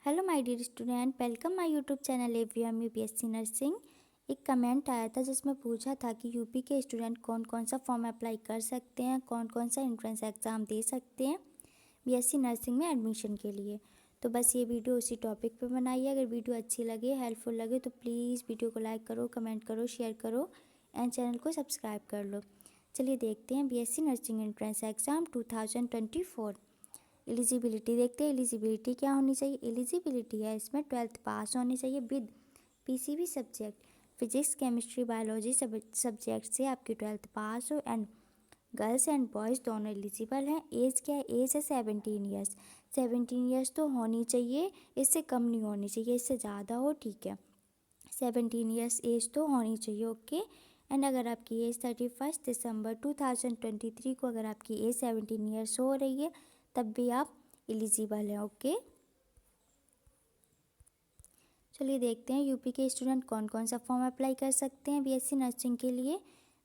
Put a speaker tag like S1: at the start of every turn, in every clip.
S1: Hello my dear student, welcome my YouTube channel AVM UPSC nursing. एक comment आया था जिसमें पूछा था कि यूपी के स्टूडेंट कौन कौन सा फॉर्म अप्लाई कर सकते हैं, कौन कौन सा एंट्रेंस एग्ज़ाम दे सकते हैं बीएससी नर्सिंग में एडमिशन के लिए। तो बस ये वीडियो उसी टॉपिक पे बनाई है। अगर वीडियो अच्छी लगे, हेल्पफुल लगे तो प्लीज़ वीडियो को लाइक करो, कमेंट करो, शेयर करो एंड चैनल को सब्सक्राइब कर लो। चलिए देखते हैं BSc nursing entrance exam 2024 eligibility देखते हैं। एलिजिबिलिटी क्या होनी चाहिए? एलिजिबिलिटी है इसमें 12th पास होनी चाहिए with PCB subject, physics chemistry biology subject से आपकी 12th पास हो एंड गर्ल्स एंड बॉयज़ दोनों एलिजिबल हैं। एज क्या है? एज है 17 ईयर्स। 17 ईयर्स तो होनी चाहिए, इससे कम नहीं होनी चाहिए, इससे ज़्यादा हो ठीक है। 17 ईयर्स एज तो होनी चाहिए, ओके। एंड अगर आपकी एज 31 दिसंबर 2023 को अगर आपकी एज 17 ईयर्स हो रही है तब भी आप एलिजिबल हैं, ओके। चलिए देखते हैं यूपी के स्टूडेंट कौन कौन सा फॉर्म अप्लाई कर सकते हैं बीएससी नर्सिंग के लिए।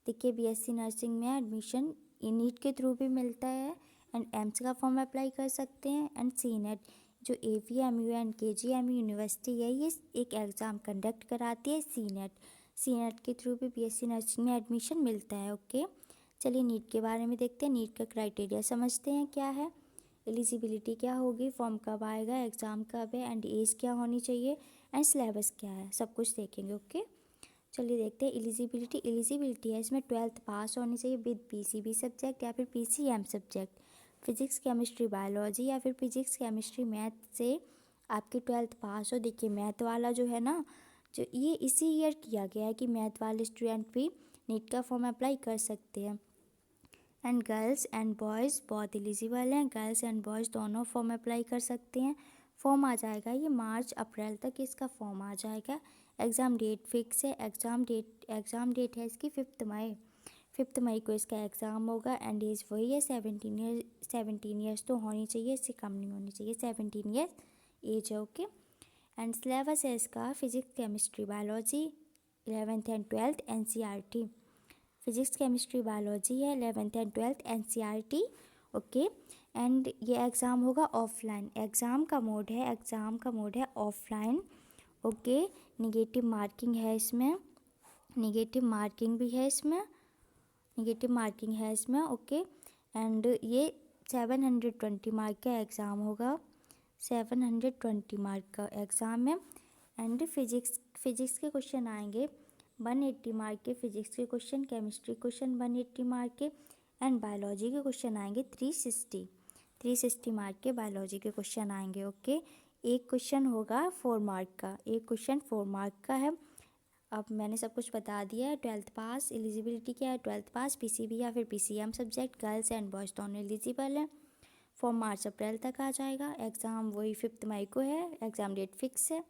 S1: देखिए बीएससी नर्सिंग में एडमिशन नीट के थ्रू भी मिलता है एंड एम्स का फॉर्म अप्लाई कर सकते हैं एंड सीनेट जो एवीएमयू एंड केजीएमयू यूनिवर्सिटी है ये एक एग्ज़ाम कंडक्ट कराती है सीनेट। सीनेट के थ्रू भी बीएससी नर्सिंग में एडमिशन मिलता है, ओके। चलिए नीट के बारे में देखते हैं। नीट का क्राइटेरिया समझते हैं क्या है। एलिजिबिलिटी क्या होगी, फॉर्म कब आएगा, एग्ज़ाम कब है एंड एज क्या होनी चाहिए एंड सिलेबस क्या है, सब कुछ देखेंगे, ओके। चलिए देखते हैं एलिजिबिलिटी। एलिजिबिलिटी है इसमें 12th पास होनी चाहिए विद पीसीबी सब्जेक्ट या फिर PCM subject, physics chemistry biology या फिर फिजिक्स केमिस्ट्री मैथ से आपकी 12th पास हो। देखिए मैथ वाला जो है ना, जो ये इसी ईयर किया गया है कि मैथ वाले स्टूडेंट भी नीट का फॉर्म अप्लाई कर सकते हैं एंड गर्ल्स एंड बॉयज़ बहुत एलिजिबल हैं। गर्ल्स एंड बॉयज़ दोनों फॉर्म अप्लाई कर सकते हैं। फॉर्म आ जाएगा ये मार्च अप्रैल तक इसका फॉर्म आ जाएगा। एग्ज़ाम डेट फिक्स है। एग्ज़ाम डेट है इसकी 5 मई। 5 मई को इसका एग्ज़ाम होगा एंड एज वही है 17 ईयर्स तो होनी चाहिए, इससे कम नहीं होनी चाहिए। 17 ईयर्स एज है, ओके। एंड सिलेबस है इसका physics chemistry biology 11th and 12th NCERT. Physics chemistry biology है 11th and 12th NCERT, okay. And ये एग्ज़ाम होगा ऑफलाइन। एग्ज़ाम का मोड है ऑफलाइन, ओके। निगेटिव मार्किंग है इसमें, निगेटिव मार्किंग है इसमें, ओके। एंड ये 720 मार्क का एग्ज़ाम होगा, 720 मार्क का एग्ज़ाम है। एंड फिजिक्स के क्वेश्चन आएंगे 180 मार्क के फिजिक्स के क्वेश्चन, केमिस्ट्री क्वेश्चन 180 मार्क के एंड बायोलॉजी के क्वेश्चन आएंगे 360 मार्क के बायोलॉजी के क्वेश्चन आएंगे, ओके। एक क्वेश्चन होगा 4 मार्क का, एक क्वेश्चन 4 मार्क का है। अब मैंने सब कुछ बता दिया है। 12th पास, एलिजिबिलिटी क्या है 12th पास, पीसीबी या फिर PCM subject, girls and boys दोनों एलिजिबल हैं। फॉर्म मार्च अप्रैल तक आ जाएगा। एग्ज़ाम वही 5 मई को है, एग्ज़ाम डेट फिक्स है।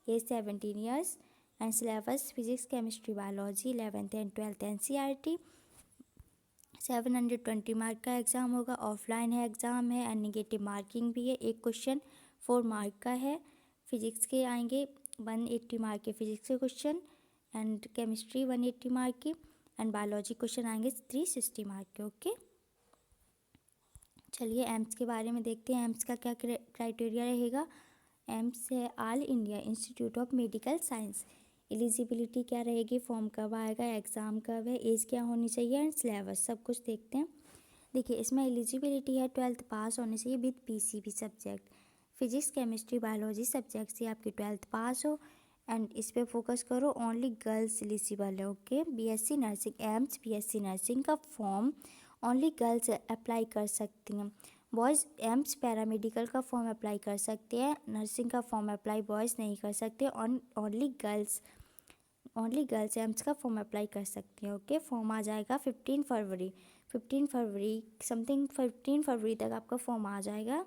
S1: Age 17 years and syllabus physics chemistry biology 11th and 12th NCERT. 720 mark का एग्ज़ाम होगा, ऑफलाइन है एग्ज़ाम है एंड निगेटिव मार्किंग भी है। एक क्वेश्चन 4 मार्क का है। फिजिक्स के आएंगे 180 मार्क के फिजिक्स के क्वेश्चन एंड केमिस्ट्री 180 मार्क की एंड बायोलॉजी क्वेश्चन आएंगे 360 मार्क के, ओके। चलिए एम्स के बारे में देखते हैं। एम्स का क्या क्राइटेरिया रहेगा। एम्स है all India institute of medical science. Eligibility क्या रहेगी, फॉर्म कब आएगा, एग्ज़ाम कब है, एज क्या होनी चाहिए एंड सिलेबस, सब कुछ देखते हैं। देखिए इसमें एलिजिबिलिटी है 12th पास होनी चाहिए with PCB subject, physics chemistry biology subject से आपकी 12th पास हो एंड इस पर फोकस करो। ओनली गर्ल्स एलिजिबल है, okay. BSc nursing AIIMS BSc nursing का फॉर्म ओनली गर्ल्स अप्लाई कर सकती हैं। बॉयज़ एम्स पैरामेडिकल का फॉर्म अप्लाई कर सकते हैं, नर्सिंग का फॉर्म अप्लाई बॉयज़ नहीं कर सकते। ओनली गर्ल्स एम्स का फॉर्म अप्लाई कर सकते हैं, ओके। फॉर्म आ जाएगा 15 फरवरी समथिंग, 15 फरवरी तक आपका फॉर्म आ जाएगा।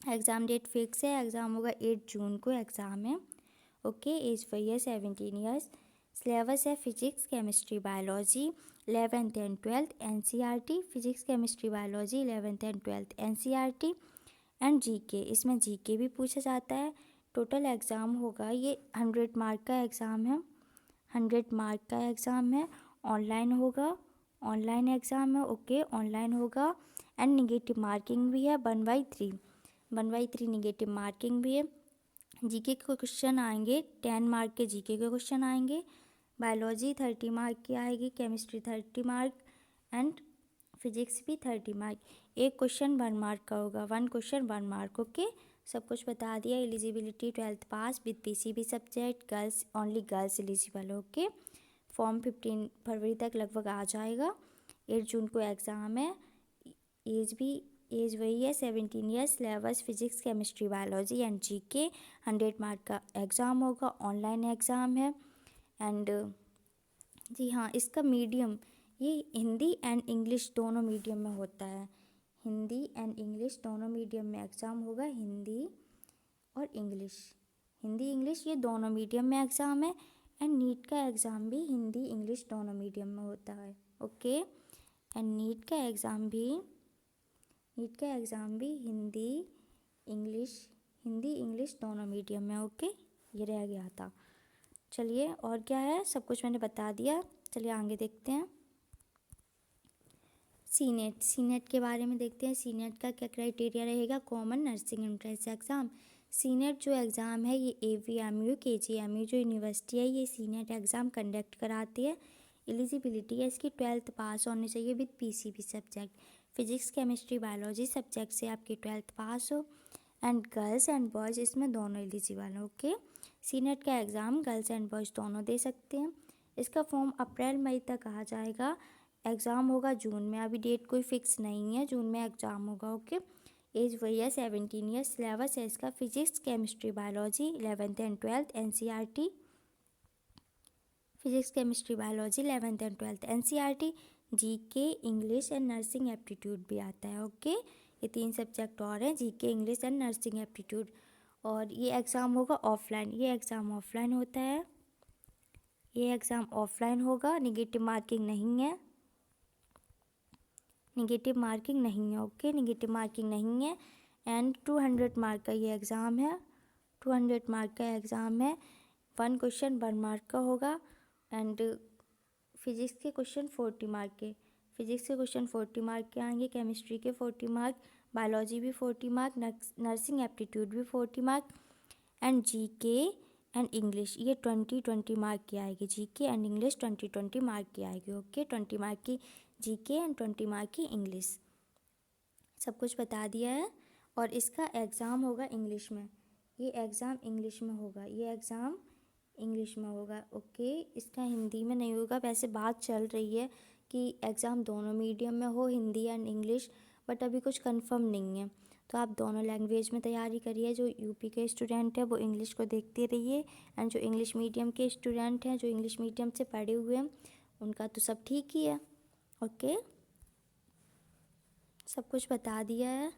S1: एग्ज़ाम डेट फिक्स है। एग्ज़ाम होगा 8 जून को एग्ज़ाम है, ओके। एज वही है 17 ईयर्स। सिलेबस है physics chemistry biology 11th and 12th NCERT, physics chemistry biology 11th and 12th NCERT and GK. इसमें जीके भी पूछा जाता है। टोटल एग्ज़ाम होगा ये 100 मार्क का एग्ज़ाम है, 100 मार्क का एग्ज़ाम है। ऑनलाइन एग्ज़ाम है, ओके। ऑनलाइन होगा एंड निगेटिव मार्किंग भी है 1/3 निगेटिव मार्किंग भी है। जीके के क्वेश्चन आएंगे, 10 मार्क के जीके के क्वेश्चन आएंगे, बायोलॉजी 30 मार्क की आएगी, केमिस्ट्री 30 मार्क एंड फिजिक्स भी 30 मार्क। एक क्वेश्चन 1 मार्क का होगा, 1 क्वेश्चन 1 मार्क। ओके, सब कुछ बता दिया। Eligibility 12th pass with PCB subject, girls only, girls eligible. Okay, form 15 फरवरी तक लगभग आ जाएगा। 8 जून को एग्ज़ाम है। एज वही है 17 years. Syllabus physics, chemistry, biology and GK. 100 mark का एग्ज़ाम होगा, ऑनलाइन एग्ज़ाम है। एंड जी हाँ, इसका मीडियम ये हिंदी एंड इंग्लिश दोनों मीडियम में होता है। हिंदी एंड इंग्लिश दोनों मीडियम में एग्ज़ाम होगा। हिंदी और इंग्लिश, हिंदी इंग्लिश ये दोनों मीडियम में एग्ज़ाम है। एंड नीट का एग्ज़ाम भी हिंदी इंग्लिश दोनों मीडियम में होता है। ओके, एंड नीट का एग्ज़ाम भी हिंदी इंग्लिश दोनों मीडियम में। ओके, ये रह गया था। चलिए, और क्या है, सब कुछ मैंने बता दिया। चलिए आगे देखते हैं। सीनेट के बारे में देखते हैं। सीनेट का क्या क्राइटेरिया रहेगा? Common nursing entrance exam. Senate जो एग्ज़ाम है ये AVMU KGMU जो यूनिवर्सिटी है ये सीनेट एग्ज़ाम कंडक्ट कराती है। एलिजिबिलिटी है इसकी 12th पास होनी चाहिए with PCB subject. Physics, chemistry, biology subject से आपकी 12th पास हो। एंड गर्ल्स एंड बॉयज़ इसमें दोनों एलिजिबल हैं। ओके, सीनेट का एग्ज़ाम गर्ल्स एंड बॉयज़ दोनों दे सकते हैं। इसका फॉर्म अप्रैल मई तक आ जाएगा। एग्ज़ाम होगा जून में, अभी डेट कोई फिक्स नहीं है, जून में एग्ज़ाम होगा। ओके, एज वही है 17 ईयर्स। सिलेबस है इसका physics, chemistry, biology 11th and 12th NCERT। Physics, chemistry, biology 11th and 12th NCERT। GK, English and nursing aptitude भी आता है। ओके, ये 3 सब्जेक्ट और हैं, GK, English and nursing aptitude. और ये एग्ज़ाम होगा ऑफलाइन, ये एग्ज़ाम ऑफलाइन होता है, ये एग्ज़ाम ऑफलाइन होगा। निगेटिव मार्किंग नहीं है, निगेटिव मार्किंग नहीं है। ओके, निगेटिव मार्किंग नहीं है। एंड 200 मार्क का ये एग्ज़ाम है, 200 मार्क का एग्ज़ाम है। 1 क्वेश्चन 1 मार्क का होगा। एंड फिजिक्स के क्वेश्चन 40 मार्क के, फिजिक्स के क्वेश्चन 40 मार्क के आएंगे, केमिस्ट्री के 40 मार्क, बायोलॉजी भी 40 मार्क, नर्सिंग एप्टीट्यूड भी 40 mark. And GK and English ये 20 मार्क की आएगी। जीके एंड इंग्लिश 20 मार्क की आएगी। ओके, 20 मार्क की जीके एंड 20 मार्क की इंग्लिश। सब कुछ बता दिया है। और इसका एग्ज़ाम होगा इंग्लिश में, ये एग्ज़ाम इंग्लिश में होगा, ये एग्ज़ाम इंग्लिश में होगा। ओके, इसका हिंदी में नहीं होगा। वैसे बात चल रही है कि एग्ज़ाम दोनों मीडियम में हो, हिंदी एंड इंग्लिश, बट अभी कुछ कंफर्म नहीं है। तो आप दोनों लैंग्वेज में तैयारी करिए। जो यूपी के स्टूडेंट हैं वो इंग्लिश को देखते रहिए, एंड जो इंग्लिश मीडियम के स्टूडेंट हैं, जो इंग्लिश मीडियम से पढ़े हुए हैं, उनका तो सब ठीक ही है। ओके, सब कुछ बता दिया है।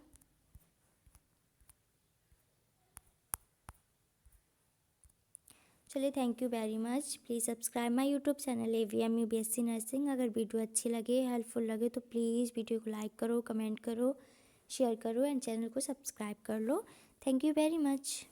S1: चलिए, thank you very much. Please subscribe my YouTube channel AVMU BSc nursing. अगर वीडियो अच्छी लगे, हेल्पफुल लगे तो प्लीज़ वीडियो को लाइक करो, कमेंट करो, शेयर करो एंड चैनल को सब्सक्राइब कर लो। Thank you very much.